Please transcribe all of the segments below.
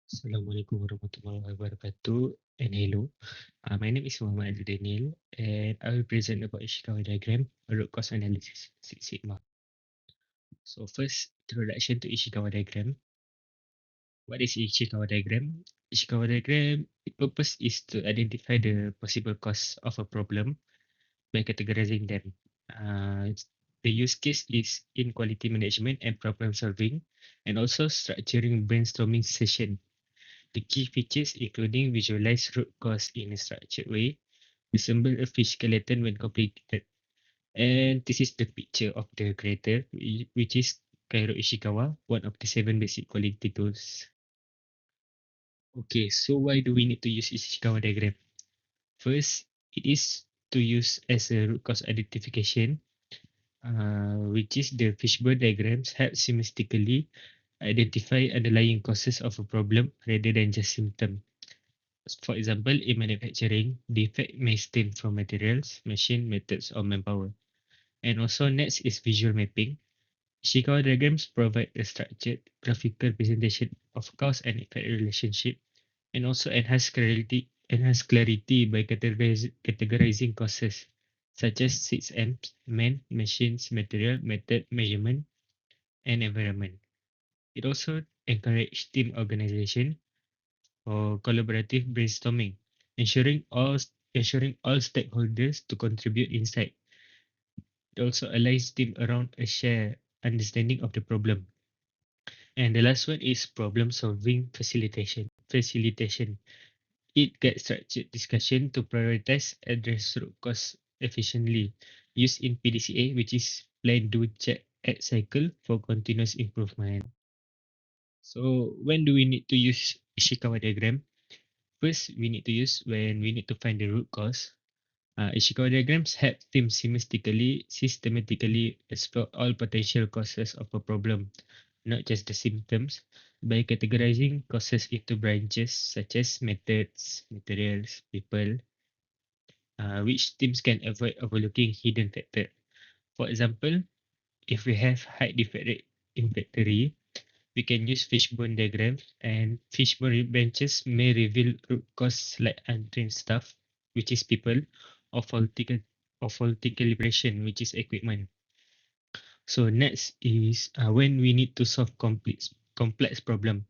Assalamualaikum warahmatullahi wabarakatuh and hello. My name is Muhammad Daniel and I will present about Ishikawa diagram, a root cause analysis, Six Sigma. So first, introduction to Ishikawa diagram. What is Ishikawa diagram? Ishikawa diagram, its purpose is to identify the possible cause of a problem by categorizing them. The use case is in quality management and problem solving and also structuring brainstorming session. The key features including visualize root cause in a structured way, resemble a fish skeleton when completed. And this is the picture of the creator, which is Kairo Ishikawa, one of the seven basic quality tools. Okay, so why do we need to use Ishikawa diagram? First, it is to use as a root cause identification, which is the fishbone diagrams help systematically identify underlying causes of a problem rather than just symptom. For example, in manufacturing, defect may stem from materials, machine methods, or manpower. And also, next is visual mapping. Ishikawa diagrams provide a structured graphical presentation of cause and effect relationship, and also enhance clarity by categorizing causes such as 6M's, man, machines, material, method, measurement, and environment. It also encourages team organization or collaborative brainstorming, ensuring all stakeholders to contribute insight. It also aligns team around a shared understanding of the problem. And the last one is problem solving facilitation. Facilitation. It gets structured discussion to prioritize address root cause efficiently. Used in PDCA, which is plan, do, check, act cycle for continuous improvement. So when do we need to use Ishikawa diagram? First, we need to use when we need to find the root cause. Ishikawa diagrams help teams systematically explore all potential causes of a problem, not just the symptoms, by categorizing causes into branches such as methods, materials, people, which teams can avoid overlooking hidden factor. For example, if we have high defect rate inventory, we can use fishbone diagrams, and fishbone branches may reveal root cause like untrained staff, which is people, or faulty calibration, which is equipment. So next is when we need to solve complex problem.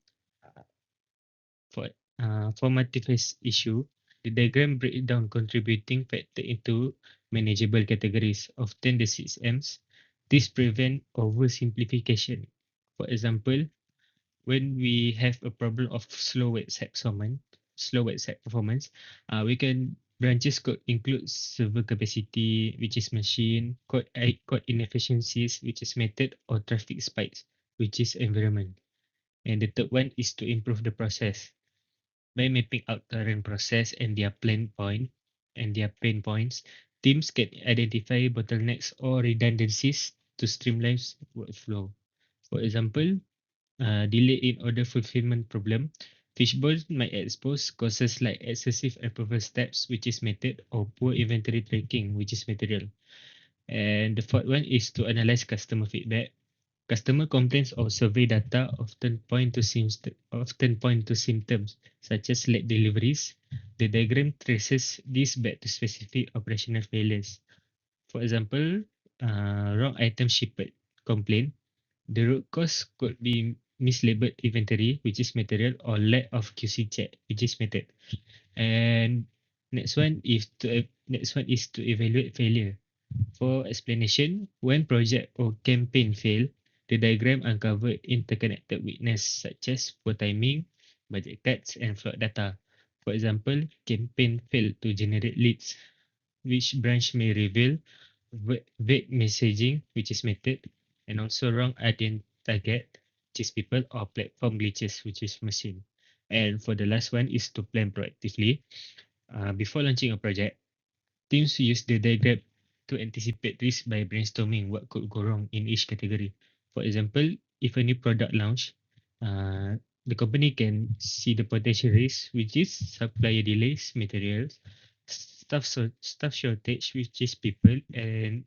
For formative issue, the diagram breaks down contributing factor into manageable categories, often the 6Ms. This prevent oversimplification. For example, when we have a problem of slow website performance, we can branches could include server capacity, which is machine, code inefficiencies, which is method, or traffic spikes, which is environment. And the third one is to improve the process by mapping out current process and their pain points. Teams can identify bottlenecks or redundancies to streamline workflow. For example, delay in order fulfillment problem. Fishbone might expose causes like excessive approval steps, which is method, or poor inventory tracking, which is material. And the fourth one is to analyze customer feedback. Customer complaints or survey data often point to symptoms such as late deliveries. The diagram traces this back to specific operational failures. For example, wrong item shipped complaint. The root cause could be mislabeled inventory, which is material, or lack of QC check, which is method. And next one is to evaluate failure. For explanation, when project or campaign fail, the diagram uncover interconnected weakness such as poor timing, budget cuts, and flawed data. For example, campaign failed to generate leads, which branch may reveal vague messaging, which is method, and also wrong audience target, which is people, or platform glitches, which is machine. And for the last one is to plan proactively. Before launching a project, teams use the diagram to anticipate risk by brainstorming what could go wrong in each category. For example, if a new product launch, uh, the company can see the potential risk, which is supplier delays, materials, staff shortage, which is people, and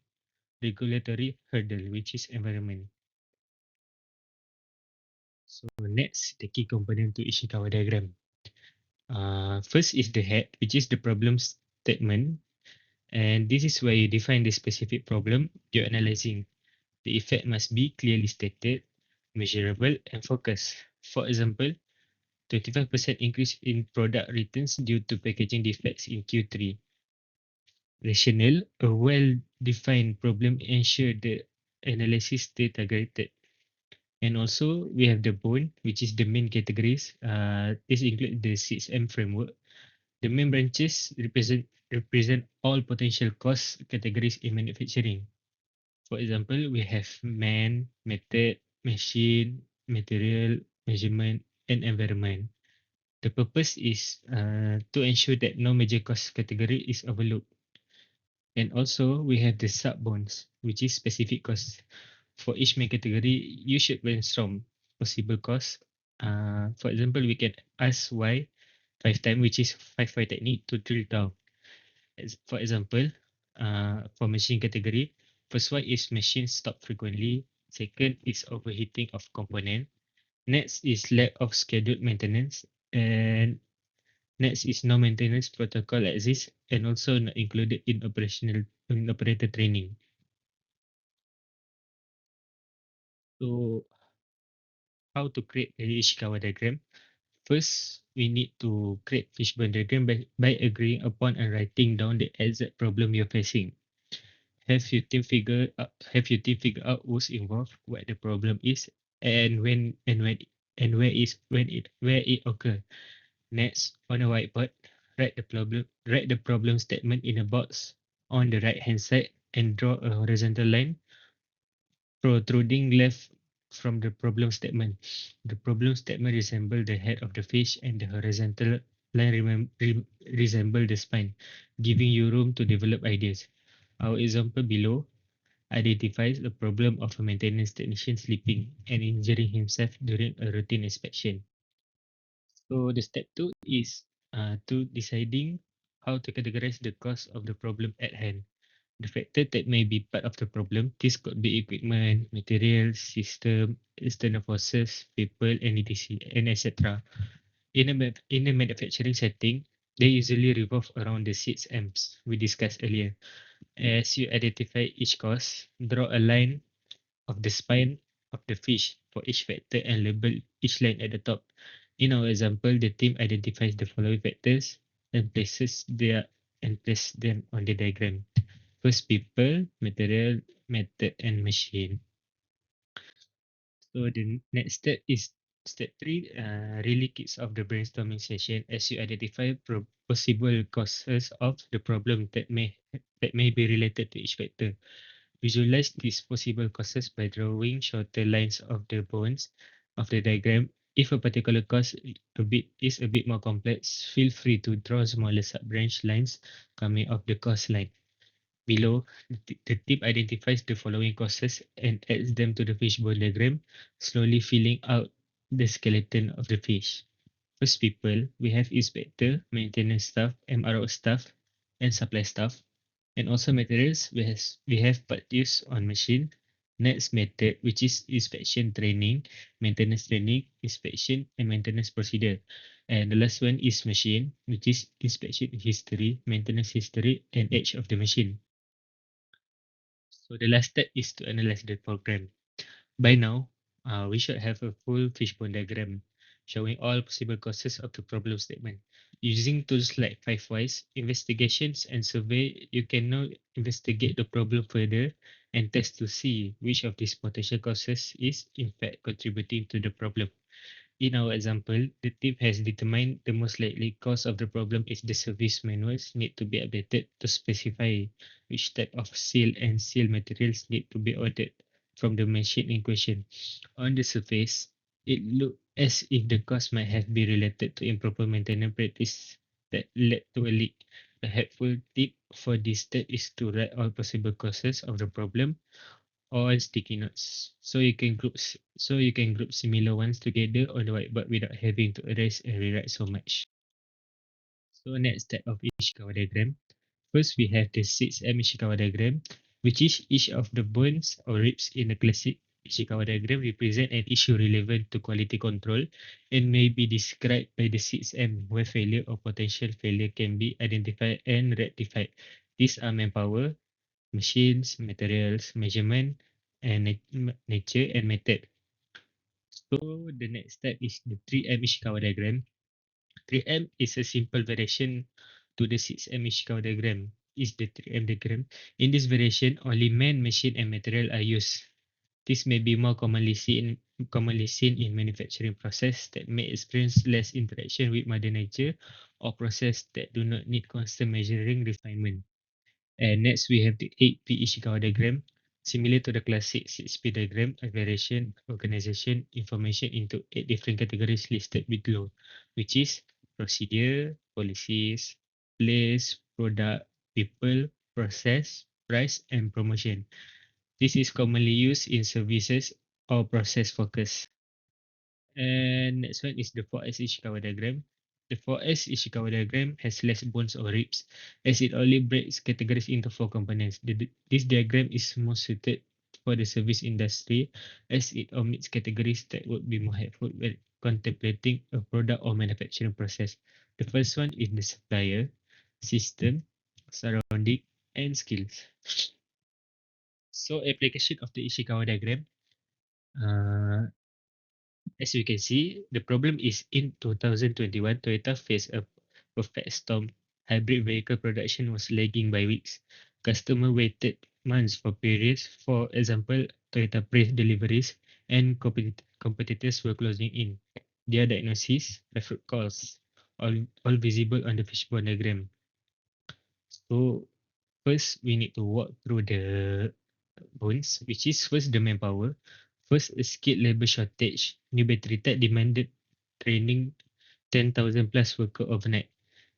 regulatory hurdle, which is environment. So next, the key component to Ishikawa diagram. First is the head, which is the problem statement. And this is where you define the specific problem you're analyzing. The effect must be clearly stated, measurable, and focused. For example, 25% increase in product returns due to packaging defects in Q3. Rational, a well-defined problem ensure the analysis stay targeted. And also we have the bone, which is the main categories. This include the 6M framework. The main branches represent all potential cost categories in manufacturing. For example, we have man, method, machine, material, measurement, and environment. The purpose is to ensure that no major cost category is overlooked. And also we have the sub-bonds, which is specific costs. For each main category, you should brainstorm possible costs. For example, we can ask why 5 times, which is 5 why technique to drill down. For example, for machine category, first one is machine stop frequently. Second is overheating of component. Next is lack of scheduled maintenance. And next is no maintenance protocol exists and also not included in operator training. So how to create a Ishikawa diagram? First, we need to create fishbone diagram by agreeing upon and writing down the exact problem you're facing. Have your team figure out who's involved, what the problem is, and where it occur. Next, on a whiteboard, write the problem statement in a box on the right hand side and draw a horizontal line protruding left from the problem statement. The problem statement resemble the head of the fish and the horizontal line resemble the spine, giving you room to develop ideas. Our example below identifies the problem of a maintenance technician sleeping and injuring himself during a routine inspection. So the step two is to deciding how to categorize the cause of the problem at hand. The factor that may be part of the problem, this could be equipment, materials, system, external forces, people, and etc. and etc. In a manufacturing setting, they usually revolve around the 6 M's we discussed earlier. As you identify each cause, draw a line of the spine of the fish for each factor and label each line at the top. In our example, the team identifies the following factors and place them on the diagram. First, people, material, method, and machine. So the next step is step three. Really kicks off the brainstorming session as you identify possible causes of the problem that may be related to each factor. Visualize these possible causes by drawing shorter lines of the bones of the diagram. If a particular cause is a bit more complex, feel free to draw smaller sub-branch lines coming off the cause line. Below, the team identifies the following causes and adds them to the fishbone diagram, slowly filling out the skeleton of the fish. First people, we have inspector, maintenance staff, MRO staff, and supply staff. And also materials, we have part use on machine. Next method, which is inspection training, maintenance training, inspection, and maintenance procedure. And the last one is machine, which is inspection history, maintenance history, and age of the machine. So the last step is to analyze the program. By now, we should have a full fishbone diagram showing all possible causes of the problem statement. Using tools like 5 whys, investigations, and survey, you can now investigate the problem further and test to see which of these potential causes is in fact contributing to the problem. In our example, the team has determined the most likely cause of the problem is the service manuals need to be updated to specify which type of seal and seal materials need to be ordered from the machine in question. On the surface, it looked as if the cause might have been related to improper maintenance practice that led to a leak. A helpful tip for this step is to write all possible causes of the problem or sticky notes. So you can group similar ones together on the whiteboard without having to erase and rewrite so much. So next step of Ishikawa diagram. First we have the 6M Ishikawa diagram, which is each of the bones or ribs in the classic Ishikawa diagram represent an issue relevant to quality control and may be described by the 6M, where failure or potential failure can be identified and rectified. These are manpower, machines, materials, measurement, and nature and method. So the next step is the 3M Ishikawa diagram. 3M is a simple variation to the 6M Ishikawa diagram. Is the 3M diagram. In this variation, only man, machine, and material are used. This may be more commonly seen in manufacturing process that may experience less interaction with Mother Nature or process that do not need constant measuring refinement. And next we have the 8P Ishikawa diagram. Similar to the classic 6P diagram, a variation organization information into 8 different categories listed below, which is procedure, policies, place, product, people, process, price, and promotion. This is commonly used in services or process focus. And next one is the 4S Ishikawa diagram. The 4S Ishikawa diagram has less bones or ribs as it only breaks categories into 4 components. This diagram is more suited for the service industry as it omits categories that would be more helpful when contemplating a product or manufacturing process. The first one is the supplier, system, surrounding, and skills. So application of the Ishikawa diagram. Uh, As you can see, the problem is in 2021, Toyota faced a perfect storm. Hybrid vehicle production was lagging by weeks. Customer waited months for periods. For example, Toyota Prius deliveries and competitors were closing in. Their diagnosis, preferred calls, all visible on the fishbone diagram. So first, we need to walk through the points, which is first the manpower. First, a skilled labor shortage. New battery tech demanded training 10,000 plus worker overnight.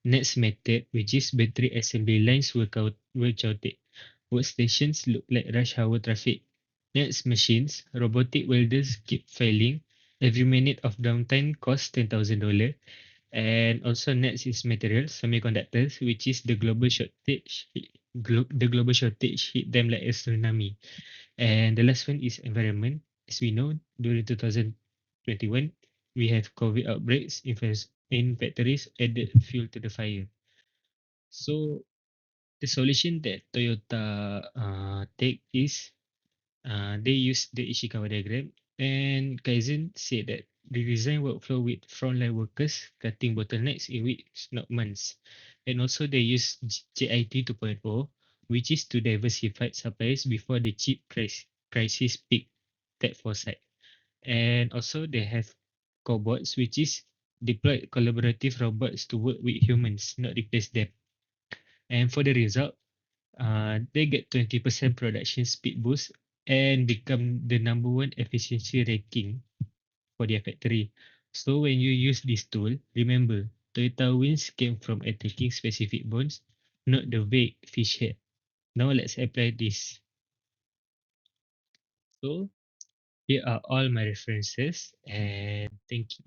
Next method, which is battery assembly lines were chaotic. Workstations look like rush hour traffic. Next, machines. Robotic welders keep failing. Every minute of downtime costs $10,000. And also next is materials, semiconductors, which is the global shortage. The global shortage hit them like a tsunami. And the last one is environment. As we know, during 2021, we have COVID outbreaks in factories added fuel to the fire. So the solution that Toyota take is they use the Ishikawa diagram, and Kaizen said that the design workflow with frontline workers, cutting bottlenecks in weeks, not months. And also they use JIT 2.0, which is to diversify suppliers before the crisis peak, that foresight. And also they have cobots, which is deployed collaborative robots to work with humans, not replace them. And for the result, they get 20% production speed boost and become the number one efficiency ranking for their factory. So when you use this tool, remember, Toyota wins came from attacking specific bones, not the vague fish head. Now let's apply this. So here are all my references and thank you.